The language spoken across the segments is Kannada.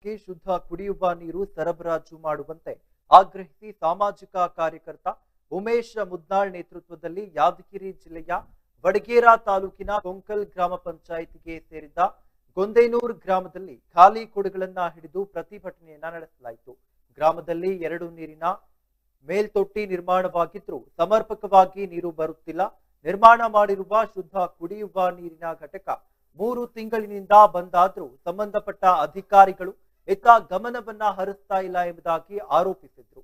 ಗ್ರಾಮಕ್ಕೆ ಶುದ್ಧ ಕುಡಿಯುವ ನೀರು ಸರಬರಾಜು ಮಾಡುವಂತೆ ಆಗ್ರಹಿಸಿ ಸಾಮಾಜಿಕ ಕಾರ್ಯಕರ್ತ ಉಮೇಶ್ ಮುದ್ನಾಳ್ ನೇತೃತ್ವದಲ್ಲಿ ಯಾದಗಿರಿ ಜಿಲ್ಲೆಯ ವಡಗೇರಾ ತಾಲೂಕಿನ ಕೊಂಕಲ್ ಗ್ರಾಮ ಪಂಚಾಯಿತಿಗೆ ಸೇರಿದ ಗೊಂದೇನೂರ್ ಗ್ರಾಮದಲ್ಲಿ ಖಾಲಿ ಕೊಡಗಳನ್ನು ಹಿಡಿದು ಪ್ರತಿಭಟನೆಯನ್ನ ನಡೆಸಲಾಯಿತು. ಗ್ರಾಮದಲ್ಲಿ 2 ನೀರಿನ ಮೇಲ್ತೊಟ್ಟಿ ನಿರ್ಮಾಣವಾಗಿದ್ದರೂ ಸಮರ್ಪಕವಾಗಿ ನೀರು ಬರುತ್ತಿಲ್ಲ. ನಿರ್ಮಾಣ ಮಾಡಿರುವ ಶುದ್ಧ ಕುಡಿಯುವ ನೀರಿನ ಘಟಕ 3 ತಿಂಗಳಿನಿಂದ ಬಂದಾದರೂ ಸಂಬಂಧಪಟ್ಟ ಅಧಿಕಾರಿಗಳು ಇತ್ತ ಗಮನವನ್ನ ಹರಿಸ್ತಾ ಇಲ್ಲ ಎಂಬುದಾಗಿ ಆರೋಪಿಸಿದ್ರು.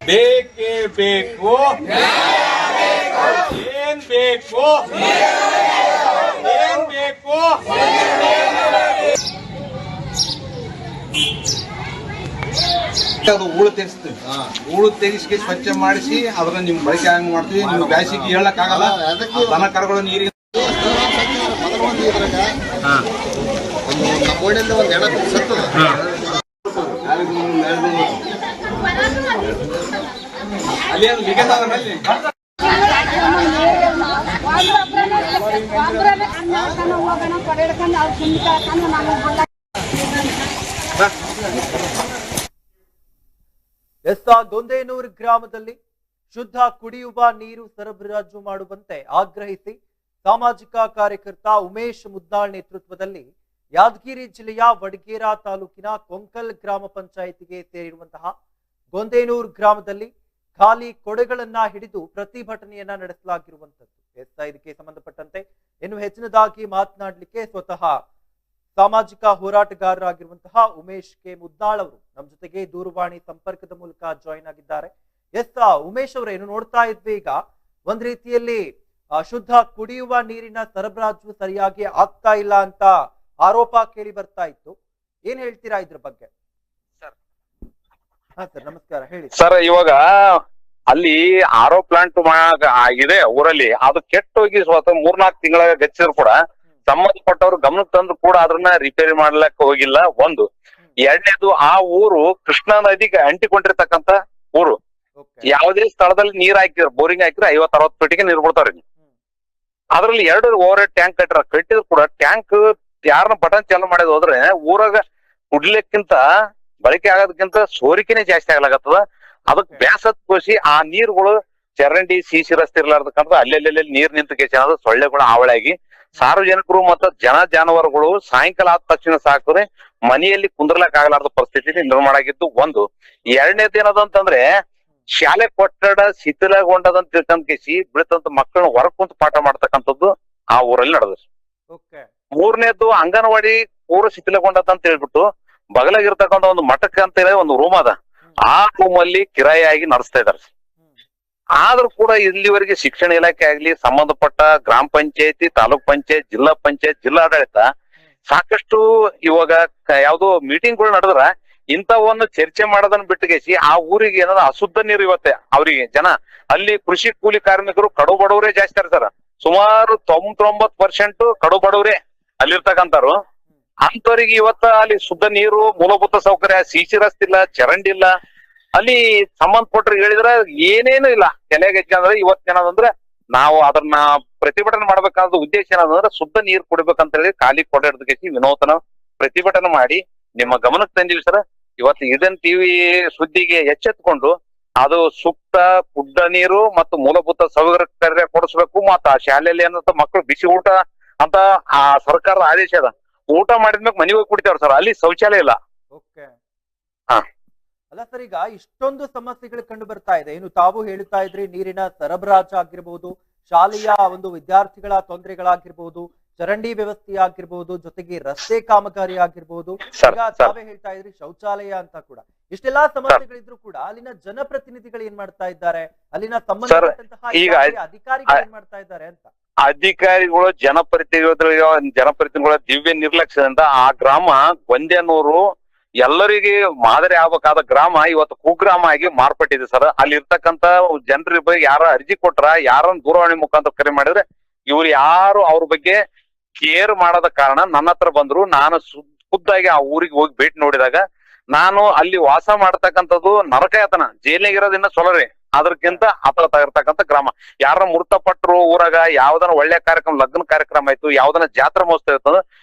ಬೇಕೇ ಬೇಕು, ಏನ್ ಬೇಕು, ಏನ್ ಬೇಕು, ಅದು ಹೂಳು ತೆಗಿಸ್ತೀವಿ. ಹೂಳು ತೆಗಿಸಿ ಸ್ವಚ್ಛ ಮಾಡಿಸಿ ಅದನ್ನ ನಿಮ್ ಬಳಕೆ ಹಂಗ್ ಮಾಡ್ತೀವಿ. ನಿಮ್ ಬ್ಯಾಸಿಗೆ ಹೇಳಕ್ ಆಗಲ್ಲ. ದನ ಕರುಗಳು ನೀರಿಗೆ ಅಲ್ಲಿ ಗೊಂದೇನೂರ್ ಗ್ರಾಮದಲ್ಲಿ ಶುದ್ಧ ಕುಡಿಯುವ ನೀರು ಸರಬರಾಜು ಮಾಡುವಂತೆ ಆಗ್ರಹಿಸಿ ಸಾಮಾಜಿಕ ಕಾರ್ಯಕರ್ತ ಉಮೇಶ್ ಮುದ್ನಾಳ್ ನೇತೃತ್ವದಲ್ಲಿ ಯಾದಗಿರಿ ಜಿಲ್ಲೆಯ ವಡಗೇರಾ ತಾಲೂಕಿನ ಕೊಂಕಲ್ ಗ್ರಾಮ ಪಂಚಾಯಿತಿಗೆ ಸೇರಿರುವಂತಹ ಗೊಂದೇನೂರ್ ಗ್ರಾಮದಲ್ಲಿ ಖಾಲಿ ಕೊಡೆಗಳನ್ನ ಹಿಡಿದು ಪ್ರತಿಭಟನೆಯನ್ನ ನಡೆಸಲಾಗಿರುವಂತದ್ದು. ಇದಕ್ಕೆ ಸಂಬಂಧಪಟ್ಟಂತೆ ಇನ್ನು ಹೆಚ್ಚಿನದಾಗಿ ಮಾತನಾಡಲಿಕ್ಕೆ ಸ್ವತಃ ಸಾಮಾಜಿಕ ಹೋರಾಟಗಾರರಾಗಿರುವಂತಹ ಉಮೇಶ್ ಕೆ ಮುದ್ನಾಳ್ ಅವರು ನಮ್ಮ ಜೊತೆಗೆ ದೂರವಾಣಿ ಸಂಪರ್ಕದ ಮೂಲಕ ಜಾಯಿನ್ ಆಗಿದ್ದಾರೆ. ಉಮೇಶ್ ಅವರೇ, ಏನು ನೋಡ್ತಾ ಇದ್ವಿ ಈಗ ಒಂದ್ ರೀತಿಯಲ್ಲಿ ಶುದ್ಧ ಕುಡಿಯುವ ನೀರಿನ ಸರಬರಾಜು ಸರಿಯಾಗಿ ಆಗ್ತಾ ಇಲ್ಲ ಅಂತ ಆರೋಪ ಕೇಳಿ ಬರ್ತಾ ಇತ್ತು. ಏನ್ ಹೇಳ್ತೀರಾ ಇದ್ರ ಬಗ್ಗೆ? ಹಾ ಸರ್, ನಮಸ್ಕಾರ, ಹೇಳಿ ಸರ್. ಇವಾಗ ಅಲ್ಲಿ ಆರೋ ಪ್ಲಾಂಟ್ ಇದೆ ಊರಲ್ಲಿ, ಅದು ಕೆಟ್ಟೋಗಿ ಸ್ವತಃ 3-4 ತಿಂಗಳ ಗಚ್ಚಿದ್ರು ಕೂಡ ಸಂಬಂಧಪಟ್ಟವ್ರು ಗಮನಕ್ಕೆ ತಂದ್ರು ಕೂಡ ಅದನ್ನ ರಿಪೇರಿ ಮಾಡ್ಲಕ್ ಹೋಗಿಲ್ಲ. ಒಂದು. ಎರಡನೇದು, ಆ ಊರು ಕೃಷ್ಣಾ ನದಿಗೆ ಅಂಟಿಕೊಂಡಿರ್ತಕ್ಕಂತ ಊರು. ಯಾವುದೇ ಸ್ಥಳದಲ್ಲಿ ನೀರ್ ಹಾಕಿದ್ರು, ಬೋರಿಂಗ್ ಹಾಕಿದ್ರೆ 50-60 ಫೀಟಿಗೆ ನೀರ್ ಬಿಡ್ತಾವ್ರಿ. ಅದ್ರಲ್ಲಿ 2 ಓವರ್ ಹೆಡ್ ಟ್ಯಾಂಕ್ ಕಟ್ಟಿದ್ರು ಕೂಡ ಟ್ಯಾಂಕ್ ಯಾರನ್ನ ಬಟನ್ ಚಾಲು ಮಾಡಿದ್ ಹೋದ್ರೆ ಊರಾಗ ಕುಡ್ಲಿಕ್ಕಿಂತ ಬಳಕೆ ಆಗೋದಕ್ಕಿಂತ ಸೋರಿಕೆನೆ ಜಾಸ್ತಿ ಆಗ್ಲಾಗತ್ತದ. ಅದಕ್ ಬ್ಯಾಸತ್ ಕೋಸಿ ಆ ನೀರುಗಳು ಚರಂಡಿ ಸಿಸಿ ರಸ್ತೆ ಇರ್ಲಾರ್ದಕ್ಕಂತ ಅಲ್ಲೆಲ್ಲೆಲ್ಲಿ ನೀರ್ ನಿಂತ ಕೇಸಿನ ಸೊಳ್ಳೆಗಳು ಆವಳಾಗಿ ಸಾರ್ವಜನಿಕರು ಮತ್ತು ಜಾನುವಾರುಗಳು ಸಾಯಂಕಾಲ ಆದ ತಕ್ಷಣ ಸಾಕಿದ್ರೆ ಮನೆಯಲ್ಲಿ ಕುಂದ್ರಲಕ್ ಆಗಲಾರ್ದ ಪರಿಸ್ಥಿತಿ ನಿರ್ಮಾಣ ಆಗಿದ್ದು ಒಂದು. ಎರಡನೇದು ಏನದ ಅಂತಂದ್ರೆ, ಶಾಲೆ ಕೊಠಡ ಶಿಥಿಲಗೊಂಡದಂತ ತಿಳ್ಕೊಂಡ್ ಕೇಸಿ ಬಿಡ್ತಂತ ಮಕ್ಕಳನ್ನ ಹೊರಗ್ ಕುಂತ ಪಾಠ ಮಾಡ್ತಕ್ಕಂಥದ್ದು ಆ ಊರಲ್ಲಿ ನಡೆದ್ರಿ. ಮೂರನೇದು, ಅಂಗನವಾಡಿ ಪೂರ ಶಿಥಿಲಗೊಂಡದಂತ ಹೇಳ್ಬಿಟ್ಟು ಬಗಲಾಗಿರ್ತಕ್ಕಂಥ ಒಂದು ಮಠಕ್ಕೆ ಅಂತ ಹೇಳಿ ಒಂದು ರೂಮ್ ಅದ, ಆ ರೂಮ್ ಅಲ್ಲಿ ಕಿರಾಯಿಯಾಗಿ ನಡೆಸ್ತಾ ಇದಾರೆ. ಆದ್ರೂ ಕೂಡ ಇಲ್ಲಿವರೆಗೆ ಶಿಕ್ಷಣ ಇಲಾಖೆ ಆಗ್ಲಿ, ಸಂಬಂಧಪಟ್ಟ ಗ್ರಾಮ ಪಂಚಾಯತಿ, ತಾಲೂಕ್ ಪಂಚಾಯತ್, ಜಿಲ್ಲಾ ಪಂಚಾಯತ್, ಜಿಲ್ಲಾಡಳಿತ ಸಾಕಷ್ಟು ಇವಾಗ ಯಾವ್ದೋ ಮೀಟಿಂಗ್ಗಳು ನಡೆದ್ರ ಇಂಥವನ್ನು ಚರ್ಚೆ ಮಾಡೋದನ್ನ ಬಿಟ್ಟುಗೆಸಿ ಆ ಊರಿಗೆ ಏನಾದ್ರು ಅಶುದ್ಧ ನೀರು ಇವತ್ತೆ ಅವರಿಗೆ ಜನ ಅಲ್ಲಿ ಕೃಷಿ ಕೂಲಿ ಕಾರ್ಮಿಕರು ಕಡು ಬಡವರೇ ಜಾಸ್ತಿ ಇರ್ತಾರ. ಸುಮಾರು 99% ಕಡು ಬಡವರೇ ಅಲ್ಲಿರ್ತಕ್ಕಂಥವ್ರು. ಅಂತವರಿಗೆ ಇವತ್ತ ಅಲ್ಲಿ ಶುದ್ಧ ನೀರು, ಮೂಲಭೂತ ಸೌಕರ್ಯ, ಸಿಸಿ ರಸ್ತೆ ಇಲ್ಲ, ಚರಂಡಿ ಇಲ್ಲ. ಅಲ್ಲಿ ಸಂಬಂಧಪಟ್ಟರು ಹೇಳಿದ್ರ ಏನೇನು ಇಲ್ಲ. ಕೆಲೆಗೆಜ್ಜೆ ಅಂದ್ರೆ ಇವತ್ತೇನದಂದ್ರೆ ನಾವು ಅದನ್ನ ಪ್ರತಿಭಟನೆ ಮಾಡ್ಬೇಕಾದ ಉದ್ದೇಶ ಏನಂದ್ರೆ ಶುದ್ಧ ನೀರು ಕುಡಿಬೇಕಂತ ಹೇಳಿ ಖಾಲಿ ಕೊಡ ಹಿಡಿದುಗೆಸಿ ವಿನೂತನ ಪ್ರತಿಭಟನೆ ಮಾಡಿ ನಿಮ್ಮ ಗಮನಕ್ಕೆ ತಂದಿವಿ ಸರ್. ಇವತ್ತು ಇದನ್ ಟಿವಿ ಸುದ್ದಿಗೆ ಎಚ್ಚೆತ್ಕೊಂಡು ಅದು ಸೂಕ್ತ ಕುಡ್ಡ ನೀರು ಮತ್ತು ಮೂಲಭೂತ ಸೌಕರ್ಯ ಕೊಡಿಸ್ಬೇಕು. ಮತ್ತು ಆ ಶಾಲೆಯಲ್ಲಿ ಏನಂತ ಮಕ್ಕಳು ಬಿಸಿ ಊಟ ಅಂತ ಆ ಸರ್ಕಾರದ ಆದೇಶ ಅದ. ಊಟ ಮಾಡಿದ್ಮೇಲೆ ಮನೆಗೆ ಹೋಗಿ ಕುಡಿತೇವ್ರ ಸರ್, ಅಲ್ಲಿ ಶೌಚಾಲಯ ಇಲ್ಲ. ಅಲ್ಲ ಸರ್, ಈಗ ಇಷ್ಟೊಂದು ಸಮಸ್ಯೆಗಳು ಕಂಡು ಬರ್ತಾ ಇದೆ. ಇನ್ನು ತಾವು ಹೇಳ್ತಾ ಇದ್ರಿ ನೀರಿನ ಸರಬರಾಜು ಆಗಿರ್ಬೋದು, ಶಾಲೆಯ ಒಂದು ವಿದ್ಯಾರ್ಥಿಗಳ ತೊಂದರೆಗಳಾಗಿರ್ಬೋದು, ಚರಂಡಿ ವ್ಯವಸ್ಥೆ ಆಗಿರ್ಬೋದು, ಜೊತೆಗೆ ರಸ್ತೆ ಕಾಮಗಾರಿ ಆಗಿರ್ಬೋದು, ಈಗ ತಾವೇ ಹೇಳ್ತಾ ಇದ್ರಿ ಶೌಚಾಲಯ ಅಂತ ಕೂಡ. ಇಷ್ಟೆಲ್ಲಾ ಸಮಸ್ಯೆಗಳಿದ್ರು ಕೂಡ ಅಲ್ಲಿನ ಜನಪ್ರತಿನಿಧಿಗಳು ಏನ್ ಮಾಡ್ತಾ ಇದ್ದಾರೆ, ಅಲ್ಲಿನ ಸಂಬಂಧಪಟ್ಟಂತಹ ಅಧಿಕಾರಿಗಳು ಏನ್ ಮಾಡ್ತಾ ಇದ್ದಾರೆ ಅಂತ? ಅಧಿಕಾರಿಗಳು ಜನಪ್ರತಿನಿಧಿಗಳ ದಿವ್ಯ ನಿರ್ಲಕ್ಷ್ಯದಿಂದ ಆ ಗ್ರಾಮ ಗೊಂದೇನೂರು ಎಲ್ಲರಿಗೆ ಮಾದರಿ ಆಗ್ಬೇಕಾದ ಗ್ರಾಮ ಇವತ್ತು ಕುಗ್ರಾಮ ಆಗಿ ಮಾರ್ಪಟ್ಟಿದೆ ಸರ್. ಅಲ್ಲಿ ಇರ್ತಕ್ಕಂತ ಜನರ ಬಗ್ಗೆ ಯಾರ ಅರ್ಜಿ ಕೊಟ್ರ, ಯಾರನ್ನ ದೂರವಾಣಿ ಮುಖಾಂತರ ಕರೆ ಮಾಡಿದ್ರೆ ಇವ್ರು ಯಾರು ಅವ್ರ ಬಗ್ಗೆ ಕೇರ್ ಮಾಡದ ಕಾರಣ ನನ್ನ ಹತ್ರ ಬಂದ್ರು. ನಾನು ಖುದ್ದಾಗಿ ಆ ಊರಿಗೆ ಹೋಗಿ ಭೇಟಿ ನೋಡಿದಾಗ ನಾನು ಅಲ್ಲಿ ವಾಸ ಮಾಡ್ತಕ್ಕಂಥದ್ದು ನರಕಯಾತನ, ಜೈಲಿಗಿರೋದಿನ್ನ ಸೊಲರಿ, ಅದಕ್ಕಿಂತ ಹತ್ರ ಇರ್ತಕ್ಕಂಥ ಗ್ರಾಮ. ಯಾರ ಮೃತಪಟ್ಟರು ಊರಾಗ, ಯಾವ್ದನ ಒಳ್ಳೆ ಕಾರ್ಯಕ್ರಮ, ಲಗ್ನ ಕಾರ್ಯಕ್ರಮ ಆಯ್ತು, ಯಾವ್ದನ ಜಾತ್ರೆ ಮಹೋತ್ಸವ ಇತ್ತು,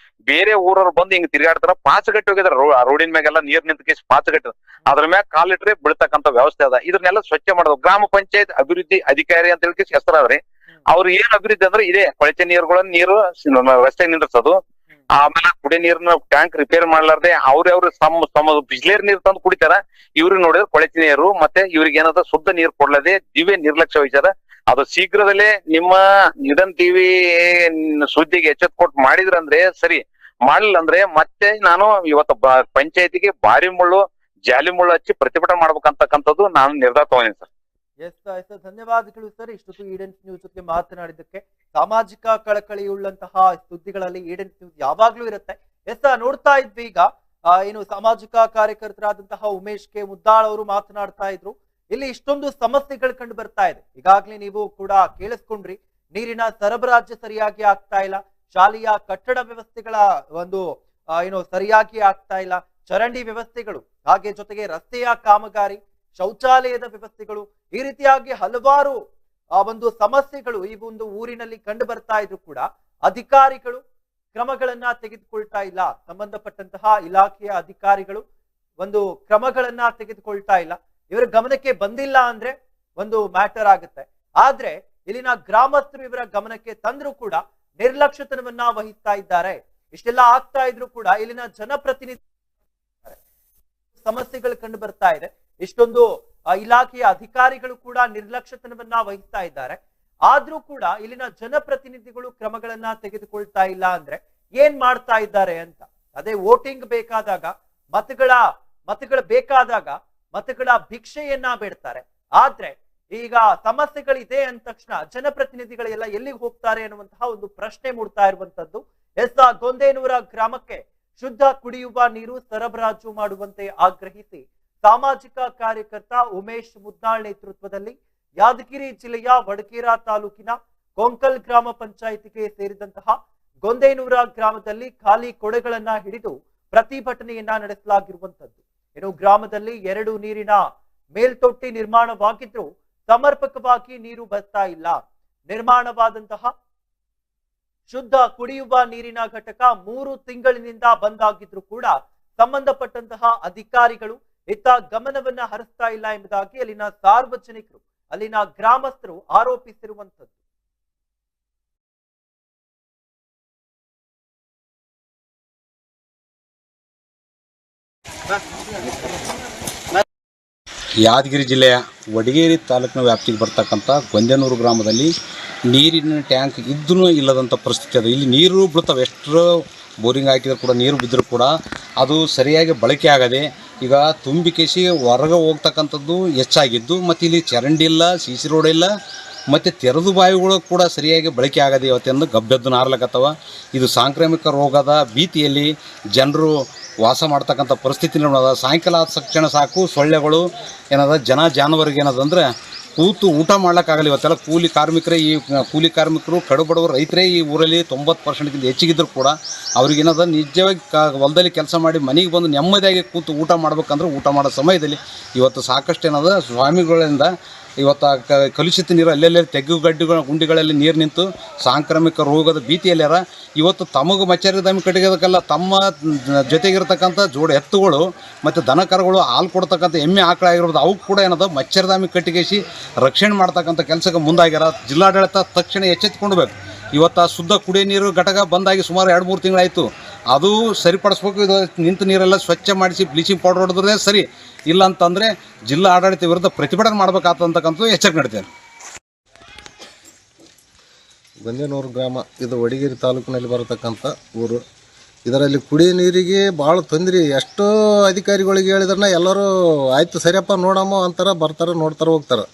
ಬೇರೆ ಊರವ್ರು ಬಂದು ಹಿಂಗ್ ತಿರ್ಗಾಡ್ತಾರ, ಪಾಚಗಟ್ಟಿ ಹೋಗಿದಾರ, ರೋಡಿನ ಮ್ಯಾಗೆಲ್ಲ ನೀರ್ ನಿಂತ ಪಾಚಗಟ್ಟಿ, ಅದ್ರ ಮ್ಯಾಗ ಕಾಲಿಟ್ರೆ ಬೀಳ್ತಕ್ಕಂಥ ವ್ಯವಸ್ಥೆ ಅದ. ಇದನ್ನೆಲ್ಲ ಸ್ವಚ್ಛ ಮಾಡೋದು. ಗ್ರಾಮ ಪಂಚಾಯತ್ ಅಭಿವೃದ್ಧಿ ಅಧಿಕಾರಿ ಅಂತ ಹೇಳಿ ಹೆಸರಾದ್ರಿ. ಅವ್ರು ಏನ್ ಅಭಿವೃದ್ಧಿ ಅಂದ್ರೆ ಇದೆ, ಕೊಳಚೆ ನೀರುಗಳನ್ನ ನೀರು ರಸ್ತೆ ನಿಂದ್ರಿಸೋದು, ಆಮೇಲೆ ಕುಡಿಯ ನೀರಿನ ಟ್ಯಾಂಕ್ ರಿಪೇರ್ ಮಾಡ್ಲಾರ್ದೆ ಅವ್ರ ತಮ್ಮ ಬಿಸ್ಲೇರ್ ನೀರ್ ತಂದು ಕುಡಿತಾರ. ಇವ್ರಿಗೆ ನೋಡಿದ್ರೆ ಕೊಳಚೆ ನೀರು, ಮತ್ತೆ ಇವ್ರಿಗೆ ಏನದ ಶುದ್ಧ ನೀರು ಕೊಡ್ಲದೆ ದಿವ್ಯ ನಿರ್ಲಕ್ಷ್ಯ ವಹಿಸ್ಯಾರ. ಅದು ಶೀಘ್ರದಲ್ಲೇ ನಿಮ್ಮ ಇದನ್ ಟಿವಿ ಸುದ್ದಿಗೆ ಎಚ್ಚೆತ್ಕೊಟ್ಟು ಮಾಡಿದ್ರಂದ್ರೆ ಸರಿ, ಮಾಡ್ಲಿಲ್ಲ ಅಂದ್ರೆ ಮತ್ತೆ ನಾನು ಇವತ್ತು ಪಂಚಾಯತಿಗೆ ಭಾರಿ ಮುಳ್ಳು ಜಾಲಿ ಮುಳ್ಳು ಹಚ್ಚಿ ಪ್ರತಿಭಟನೆ ಮಾಡ್ಬೇಕಂತಕ್ಕಂಥದ್ದು ನಾನು ನಿರ್ಧಾರ ತಗೊಂಡಿನಿ ಸರ್. ಎಸ್ ಧನ್ಯವಾದಗಳು ಸರ್. ಇಷ್ಟೊತ್ತು ಈಡೆನ್ಸ್ ನ್ಯೂಸ್ ಜೊತೆ ಮಾತನಾಡಿದ್ದಕ್ಕೆ. ಸಾಮಾಜಿಕ ಕಳಕಳಿಯುಳ್ಳಂತಹ ಸುದ್ದಿಗಳಲ್ಲಿ ಈಡೆನ್ಸ್ ನ್ಯೂಸ್ ಯಾವಾಗ್ಲೂ ಇರುತ್ತೆ. ನೋಡ್ತಾ ಇದ್ವಿ ಈಗ ಏನು ಸಾಮಾಜಿಕ ಕಾರ್ಯಕರ್ತರಾದಂತಹ ಉಮೇಶ್ ಕೆ ಮುದ್ದಾಳ್ ಅವರು ಮಾತನಾಡ್ತಾ ಇದ್ರು. ಇಲ್ಲಿ ಇಷ್ಟೊಂದು ಸಮಸ್ಯೆಗಳು ಕಂಡು ಬರ್ತಾ ಇದೆ. ಈಗಾಗ್ಲೇ ನೀವು ಕೂಡ ಕೇಳಿಸ್ಕೊಂಡ್ರಿ, ನೀರಿನ ಸರಬರಾಜು ಸರಿಯಾಗಿ ಆಗ್ತಾ ಇಲ್ಲ, ಶಾಲೆಯ ಕಟ್ಟಡ ವ್ಯವಸ್ಥೆಗಳ ಒಂದು ಏನು ಸರಿಯಾಗಿ ಆಗ್ತಾ ಇಲ್ಲ, ಚರಂಡಿ ವ್ಯವಸ್ಥೆಗಳು, ಹಾಗೆ ಜೊತೆಗೆ ರಸ್ತೆಯ ಕಾಮಗಾರಿ, ಶೌಚಾಲಯದ ವ್ಯವಸ್ಥೆಗಳು, ಈ ರೀತಿಯಾಗಿ ಹಲವಾರು ಒಂದು ಸಮಸ್ಯೆಗಳು ಈ ಒಂದು ಊರಿನಲ್ಲಿ ಕಂಡು ಬರ್ತಾ ಇದ್ರು ಕೂಡ ಅಧಿಕಾರಿಗಳು ಕ್ರಮಗಳನ್ನ ತೆಗೆದುಕೊಳ್ತಾ ಇಲ್ಲ. ಸಂಬಂಧಪಟ್ಟಂತಹ ಇಲಾಖೆಯ ಅಧಿಕಾರಿಗಳು ಒಂದು ಕ್ರಮಗಳನ್ನ ತೆಗೆದುಕೊಳ್ತಾ ಇಲ್ಲ. ಇವರ ಗಮನಕ್ಕೆ ಬಂದಿಲ್ಲ ಅಂದ್ರೆ ಒಂದು ಮ್ಯಾಟರ್ ಆಗುತ್ತೆ. ಆದ್ರೆ ಇಲ್ಲಿನ ಗ್ರಾಮಸ್ಥರು ಇವರ ಗಮನಕ್ಕೆ ತಂದ್ರು ಕೂಡ ನಿರ್ಲಕ್ಷ್ಯತನವನ್ನ ವಹಿಸ್ತಾ ಇದ್ದಾರೆ. ಇಷ್ಟೆಲ್ಲ ಆಗ್ತಾ ಇದ್ರು ಕೂಡ ಇಲ್ಲಿನ ಜನಪ್ರತಿನಿಧಿ ಸಮಸ್ಯೆಗಳು ಕಂಡು ಬರ್ತಾ ಇದೆ. ಇಷ್ಟೊಂದು ಇಲಾಖೆಯ ಅಧಿಕಾರಿಗಳು ಕೂಡ ನಿರ್ಲಕ್ಷ್ಯತನವನ್ನ ವಹಿಸ್ತಾ ಇದ್ದಾರೆ. ಆದ್ರೂ ಕೂಡ ಇಲ್ಲಿನ ಜನಪ್ರತಿನಿಧಿಗಳು ಕ್ರಮಗಳನ್ನ ತೆಗೆದುಕೊಳ್ತಾ ಇಲ್ಲ ಅಂದ್ರೆ ಏನ್ ಮಾಡ್ತಾ ಇದ್ದಾರೆ ಅಂತ. ಅದೇ ವೋಟಿಂಗ್ ಬೇಕಾದಾಗ, ಮತಗಳ ಬೇಕಾದಾಗ ಮತಗಳ ಭಿಕ್ಷೆಯನ್ನ ಬೇಡ್ತಾರೆ. ಆದ್ರೆ ಈಗ ಸಮಸ್ಯೆಗಳಿದೆ ಅಂದ ತಕ್ಷಣ ಜನಪ್ರತಿನಿಧಿಗಳೆಲ್ಲ ಎಲ್ಲಿಗೆ ಹೋಗ್ತಾರೆ ಅನ್ನುವಂತಹ ಒಂದು ಪ್ರಶ್ನೆ ಮೂಡ್ತಾ ಇರುವಂತದ್ದು. ಗೊಂದೇನೂರ ಗ್ರಾಮಕ್ಕೆ ಶುದ್ಧ ಕುಡಿಯುವ ನೀರು ಸರಬರಾಜು ಮಾಡುವಂತೆ ಆಗ್ರಹಿಸಿ ಸಾಮಾಜಿಕ ಕಾರ್ಯಕರ್ತ ಉಮೇಶ್ ಮುದ್ದಾಳ್ ನೇತೃತ್ವದಲ್ಲಿ ಯಾದಗಿರಿ ಜಿಲ್ಲೆಯ ವಡಕೇರಾ ತಾಲೂಕಿನ ಕೊಂಕಲ್ ಗ್ರಾಮ ಪಂಚಾಯಿತಿಗೆ ಸೇರಿದಂತಹ ಗೊಂದೇನೂರ ಗ್ರಾಮದಲ್ಲಿ ಖಾಲಿ ಕೊಡೆಗಳನ್ನ ಹಿಡಿದು ಪ್ರತಿಭಟನೆಯನ್ನ ನಡೆಸಲಾಗಿರುವಂತದ್ದು. ಇನ್ನು ಗ್ರಾಮದಲ್ಲಿ 2 ನೀರಿನ ಮೇಲ್ತೊಟ್ಟಿ ನಿರ್ಮಾಣವಾಗಿದ್ರು ಸಮರ್ಪಕವಾಗಿ ನೀರು ಬರ್ತಾ ಇಲ್ಲ. ನಿರ್ಮಾಣವಾದಂತಹ ಶುದ್ಧ ಕುಡಿಯುವ ನೀರಿನ ಘಟಕ 3 ತಿಂಗಳಿನಿಂದ ಬಂದ್ ಆಗಿದ್ರು ಕೂಡ ಸಂಬಂಧಪಟ್ಟಂತಹ ಅಧಿಕಾರಿಗಳು ಇತ್ತ ಗಮನವನ್ನ ಹರಿಸ್ತಾ ಇಲ್ಲ ಎಂಬುದಾಗಿ ಅಲ್ಲಿನ ಸಾರ್ವಜನಿಕರು, ಅಲ್ಲಿನ ಗ್ರಾಮಸ್ಥರು ಆರೋಪಿಸಿರುವಂತದ್ದು. ಯಾದಗಿರಿ ಜಿಲ್ಲೆಯ ವಡಗೇರಿ ತಾಲೂಕಿನ ವ್ಯಾಪ್ತಿಗೆ ಬರ್ತಕ್ಕಂಥ ಗೊಂದೇನೂರು ಗ್ರಾಮದಲ್ಲಿ ನೀರಿನ ಟ್ಯಾಂಕ್ ಇದ್ದೂ ಇಲ್ಲದಂಥ ಪರಿಸ್ಥಿತಿ ಅದ. ಇಲ್ಲಿ ನೀರು ಬೀಳ್ತವೆ, ಎಷ್ಟು ಬೋರಿಂಗ್ ಹಾಕಿದ್ರು ಕೂಡ ನೀರು ಬಿದ್ದರೂ ಕೂಡ ಅದು ಸರಿಯಾಗಿ ಬಳಕೆ ಆಗದೆ ಈಗ ತುಂಬಿಕೆಸಿ ಹೊರಗೆ ಹೋಗ್ತಕ್ಕಂಥದ್ದು ಹೆಚ್ಚಾಗಿದ್ದು, ಮತ್ತು ಇಲ್ಲಿ ಚರಂಡಿ ಇಲ್ಲ, CC ರೋಡ್ ಇಲ್ಲ, ಮತ್ತು ತೆರೆದು ಬಾವಿಗಳು ಕೂಡ ಸರಿಯಾಗಿ ಬಳಕೆ ಆಗದೆ ಇವತ್ತೆಂದು ಗಬ್ಬೆದ್ದು ನಾರ್ಲಕತ್ತವ. ಇದು ಸಾಂಕ್ರಾಮಿಕ ರೋಗದ ಭೀತಿಯಲ್ಲಿ ಜನರು ವಾಸ ಮಾಡ್ತಕ್ಕಂಥ ಪರಿಸ್ಥಿತಿ ನೋಡೋದ. ಸಾಯಂಕಾಲ ಆದ ತಕ್ಷಣ ಸಾಕು ಸೊಳ್ಳೆಗಳು ಏನದ, ಜಾನುವಾರಿಗೆ ಏನದಂದ್ರೆ ಕೂತು ಊಟ ಮಾಡ್ಲಿಕ್ಕಾಗಲ್ಲ. ಇವತ್ತೆಲ್ಲ ಕೂಲಿ ಕಾರ್ಮಿಕರು ಕಡುಬಡವರು ರೈತರೇ ಈ ಊರಲ್ಲಿ 90%ಗಿಂತ ಹೆಚ್ಚಿಗಿದ್ರು ಕೂಡ ಅವ್ರಿಗೇನದ ನಿಜವಾಗಿ ಹೊಲದಲ್ಲಿ ಕೆಲಸ ಮಾಡಿ ಮನೆಗೆ ಬಂದು ನೆಮ್ಮದಿಯಾಗಿ ಕೂತು ಊಟ ಮಾಡ್ಬೇಕಂದ್ರೆ ಊಟ ಮಾಡೋ ಸಮಯದಲ್ಲಿ ಇವತ್ತು ಸಾಕಷ್ಟು ಏನದ ಸ್ವಾಮಿಗಳಿಂದ ಇವತ್ತು ಕಲುಷಿತ ನೀರು ಅಲ್ಲೆಲ್ಲೇ ಗುಂಡಿಗಳಲ್ಲಿ ನೀರು ನಿಂತು ಸಾಂಕ್ರಾಮಿಕ ರೋಗದ ಭೀತಿಯಲ್ಲಾರ. ಇವತ್ತು ತಮಗೆ ಮಚ್ಚರಿದಾಮಿ ಕಟ್ಟಿಗೋದಕ್ಕೆಲ್ಲ ತಮ್ಮ ಜೊತೆಗಿರ್ತಕ್ಕಂಥ ಜೋಡಿ ಎತ್ತುಗಳು ಮತ್ತು ದನ ಕರುಗಳು ಹಾಲು ಕೊಡ್ತಕ್ಕಂಥ ಎಮ್ಮೆ ಆಕಳ ಆಗಿರ್ಬೋದು, ಅವು ಕೂಡ ಏನದ ಮಚ್ಚರಿದಾಮಿ ಕಟ್ಟಿಗೆಸಿ ರಕ್ಷಣೆ ಮಾಡ್ತಕ್ಕಂಥ ಕೆಲಸಕ್ಕೆ ಮುಂದಾಗ್ಯಾರ. ಜಿಲ್ಲಾಡಳಿತ ತಕ್ಷಣ ಎಚ್ಚೆತ್ತುಕೊಳ್ಬೇಕು. ಇವತ್ತು ಶುದ್ಧ ಕುಡಿಯೋ ನೀರು ಘಟಕ ಬಂದಾಗಿ ಸುಮಾರು 2-3 ತಿಂಗಳಾಯಿತು. ಅದು ಸರಿಪಡಿಸ್ಬೇಕು. ಇದು ನಿಂತ ನೀರೆಲ್ಲ ಸ್ವಚ್ಛ ಮಾಡಿಸಿ ಬ್ಲೀಚಿಂಗ್ ಪೌಡರ್ ಹೊಡೆದ್ರೆ ಸರಿ, ಇಲ್ಲ ಅಂತಂದರೆ ಜಿಲ್ಲಾ ಆಡಳಿತ ವಿರುದ್ಧ ಪ್ರತಿಭಟನೆ ಮಾಡಬೇಕಾಗ್ತಕ್ಕಂಥದ್ದು ಎಚ್ಚರಿಕೆ ನೀಡ್ತೇನೆ. ಗೊಂದೇನೂರು ಗ್ರಾಮ ಇದು ವಡಗೇರಿ ತಾಲೂಕಿನಲ್ಲಿ ಬರತಕ್ಕಂಥ ಊರು. ಇದರಲ್ಲಿ ಕುಡಿಯೋ ನೀರಿಗೆ ಭಾಳ ತೊಂದರೆ. ಎಷ್ಟೋ ಅಧಿಕಾರಿಗಳಿಗೆ ಹೇಳಿದ್ರೆ ಎಲ್ಲರೂ ಆಯಿತು ಸರಿಯಪ್ಪ ನೋಡಮ್ಮ ಅಂತಾರೆ, ಬರ್ತಾರೆ, ನೋಡ್ತಾರೆ, ಹೋಗ್ತಾರೆ.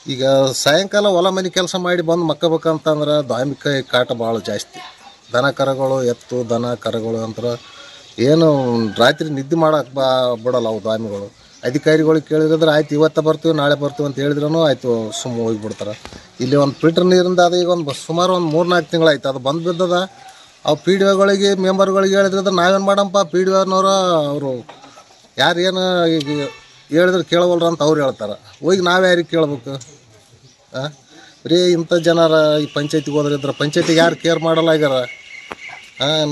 ಈಗ ಸಾಯಂಕಾಲ ಹೊಲ ಮನೆ ಕೆಲಸ ಮಾಡಿ ಬಂದು ಮಕ್ಕಬೇಕಂತಂದ್ರೆ ಧಾರ್ಮಿಕ ಕಾಟ ಭಾಳ ಜಾಸ್ತಿ. ದನ ಕರುಗಳು, ಎತ್ತು ದನ ಕರುಗಳು ಅಂತಾರೆ ಏನು ರಾತ್ರಿ ನಿದ್ದೆ ಮಾಡೋಕೆ ಬಿಡಲ್ಲ ಅವು ಧಾಮಿಗಳು. ಅಧಿಕಾರಿಗಳಿಗೆ ಕೇಳಿದ್ರೆ ಆಯ್ತು ಇವತ್ತು ಬರ್ತೀವಿ ನಾಳೆ ಬರ್ತೀವಿ ಅಂತ ಹೇಳಿದ್ರೂ ಆಯಿತು ಸುಮ್ಮನೆ ಹೋಗಿಬಿಡ್ತಾರೆ. ಇಲ್ಲಿ ಒಂದು ಫಿಲ್ಟರ್ ನೀರಿಂದ ಅದು ಈಗ ಸುಮಾರು 3-4 ತಿಂಗಳಾಯ್ತು ಅದು ಬಂದು ಬಿದ್ದದ. ಅವು PDOಗಳಿಗೆ ಮೆಂಬರ್ಗಳಿಗೆ ಹೇಳಿದ್ರೆ ನಾವೇನು ಮಾಡಪ್ಪ, PDOನವರು ಅವರು ಯಾರು ಏನು ಈಗ ಹೇಳಿದ್ರೆ ಕೇಳವಲ್ರ ಅಂತ ಅವ್ರು ಹೇಳ್ತಾರೆ. ಹೋಗಿ ನಾವು ಯಾರಿಗೆ ಕೇಳ್ಬೇಕು? ಬರೀ ಇಂಥ ಜನರ ಈ ಪಂಚಾಯತಿಗೆ ಹೋದ್ರಿದ್ರೆ ಪಂಚಾಯತಿಗೆ ಯಾರು ಕೇರ್ ಮಾಡಲ್ಲ ಆಗ್ಯಾರ.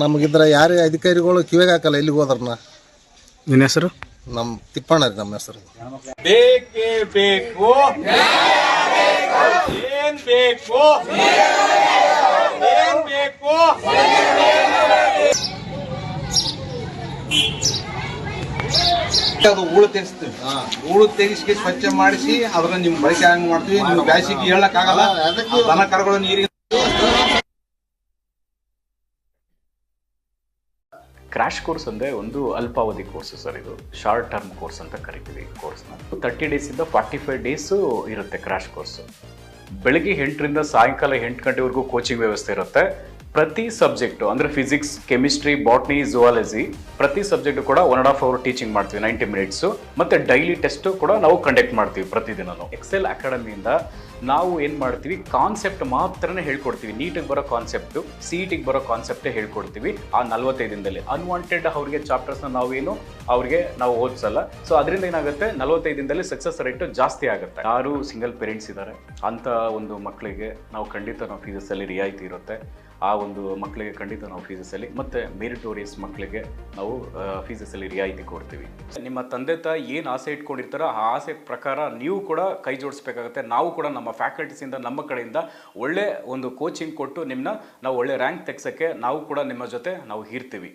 ನಮಗಿದ್ರೆ ಯಾರೇ ಅಧಿಕಾರಿಗಳು ಕಿವಿಗೆ ಹಾಕಲ್ಲ ಎಲ್ಲಿಗೆ ಹೋದ್ರನ್ನ. ನಿನ್ನ ಹೆಸರು? ನಮ್ಮ ತಿಪ್ಪಣ್ಣ ರೀ ನಮ್ಮ ಹೆಸರು. ಬೇಕೇ ಬೇಕು, ಏನ್ ಬೇಕು, ಏನ್ ಬೇಕು. ಅದು ಹೂಳು ತೆಗಿಸ್ತೀವಿ, ಹೂಳು ತೆಗಿಸಿ ಸ್ವಚ್ಛ ಮಾಡಿಸಿ ಅದನ್ನ ನಿಮ್ ಬಳಕೆ ಹಂಗ್ ಮಾಡ್ತೀವಿ. ನೀವು ಬ್ಯಾಸಿಗೆ ಹೇಳಕ್ ಆಗಲ್ಲ, ದನ ಕರುಗಳು ನೀರಿಗೆ. ಕ್ರ್ಯಾಶ್ ಕೋರ್ಸ್ ಅಂದರೆ ಒಂದು ಅಲ್ಪಾವಧಿ ಕೋರ್ಸ್ ಸರ್. ಇದು ಶಾರ್ಟ್ ಟರ್ಮ್ ಕೋರ್ಸ್ ಅಂತ ಕರಿತೀವಿ ಈ ಕೋರ್ಸ್ನ. 30 ಡೇಸಿಂದ 45 ಡೇಸು ಇರುತ್ತೆ ಕ್ರ್ಯಾಶ್ ಕೋರ್ಸು. ಬೆಳಗ್ಗೆ 8ರಿಂದ ಸಾಯಂಕಾಲ 8 ಗಂಟೆವರೆಗೂ ಕೋಚಿಂಗ್ ವ್ಯವಸ್ಥೆ ಇರುತ್ತೆ. ಪ್ರತಿ ಸಬ್ಜೆಕ್ಟು ಅಂದರೆ ಫಿಸಿಕ್ಸ್, ಕೆಮಿಸ್ಟ್ರಿ, ಬಾಟ್ನಿ, ಝುವಾಲಜಿ ಪ್ರತಿ ಸಬ್ಜೆಕ್ಟು ಕೂಡ 1.5 ಅವರ್ ಟೀಚಿಂಗ್ ಮಾಡ್ತೀವಿ, 90 ಮಿನಿಟ್ಸು. ಮತ್ತು ಡೈಲಿ ಟೆಸ್ಟು ಕೂಡ ನಾವು ಕಂಡಕ್ಟ್ ಮಾಡ್ತೀವಿ ಪ್ರತಿದಿನನೂ. ಎಕ್ಸೆಲ್ ಅಕಾಡೆಮಿಯಿಂದ ನಾವು ಏನು ಮಾಡ್ತೀವಿ, ಕಾನ್ಸೆಪ್ಟ್ ಮಾತ್ರನೇ ಹೇಳ್ಕೊಡ್ತೀವಿ. ನೀಟಿಗೆ ಬರೋ ಕಾನ್ಸೆಪ್ಟು, CETಗೆ ಬರೋ ಕಾನ್ಸೆಪ್ಟೇ ಹೇಳ್ಕೊಡ್ತೀವಿ ಆ 45 ದಿನದಲ್ಲಿ. ಅನ್ವಾಂಟೆಡ್ ಅವ್ರಿಗೆ ಚಾಪ್ಟರ್ಸ್ನ ನಾವು ಓದಿಸಲ್ಲ. ಸೊ ಅದರಿಂದ ಏನಾಗುತ್ತೆ, 45 ದಿನದಲ್ಲಿ ಸಕ್ಸಸ್ ರೇಟು ಜಾಸ್ತಿ ಆಗುತ್ತೆ. ಯಾರು ಸಿಂಗಲ್ ಪೇರೆಂಟ್ಸ್ ಇದ್ದಾರೆ ಅಂಥ ಒಂದು ಮಕ್ಕಳಿಗೆ ನಾವು ಖಂಡಿತ ನಾವು ಫೀಸಲ್ಲಿ ರಿಯಾಯಿತಿ ಇರುತ್ತೆ. ಆ ಒಂದು ಮಕ್ಕಳಿಗೆ ಖಂಡಿತ ನಾವು ಫೀಸಲ್ಲಿ, ಮತ್ತು ಮೆರಿಟೋರಿಯಸ್ ಮಕ್ಕಳಿಗೆ ನಾವು ಫೀಸಲ್ಲಿ ರಿಯಾಯಿತಿ ಕೊಡ್ತೀವಿ. ನಿಮ್ಮ ತಂದೆ ತಾಯಿ ಏನು ಆಸೆ ಇಟ್ಕೊಂಡಿರ್ತಾರೋ ಆ ಆಸೆ ಪ್ರಕಾರ ನೀವು ಕೂಡ ಕೈ ಜೋಡಿಸ್ಬೇಕಾಗುತ್ತೆ. ನಾವು ಕೂಡ ನಮ್ಮ ಫ್ಯಾಕಲ್ಟೀಸಿಂದ, ನಮ್ಮ ಕಡೆಯಿಂದ ಒಳ್ಳೆ ಒಂದು ಕೋಚಿಂಗ್ ಕೊಟ್ಟು ನಾವು ಒಳ್ಳೆ ರ್ಯಾಂಕ್ ತೆಗ್ಸೋಕ್ಕೆ ನಾವು ಕೂಡ ನಿಮ್ಮ ಜೊತೆ ನಾವು ಇರ್ತೀವಿ.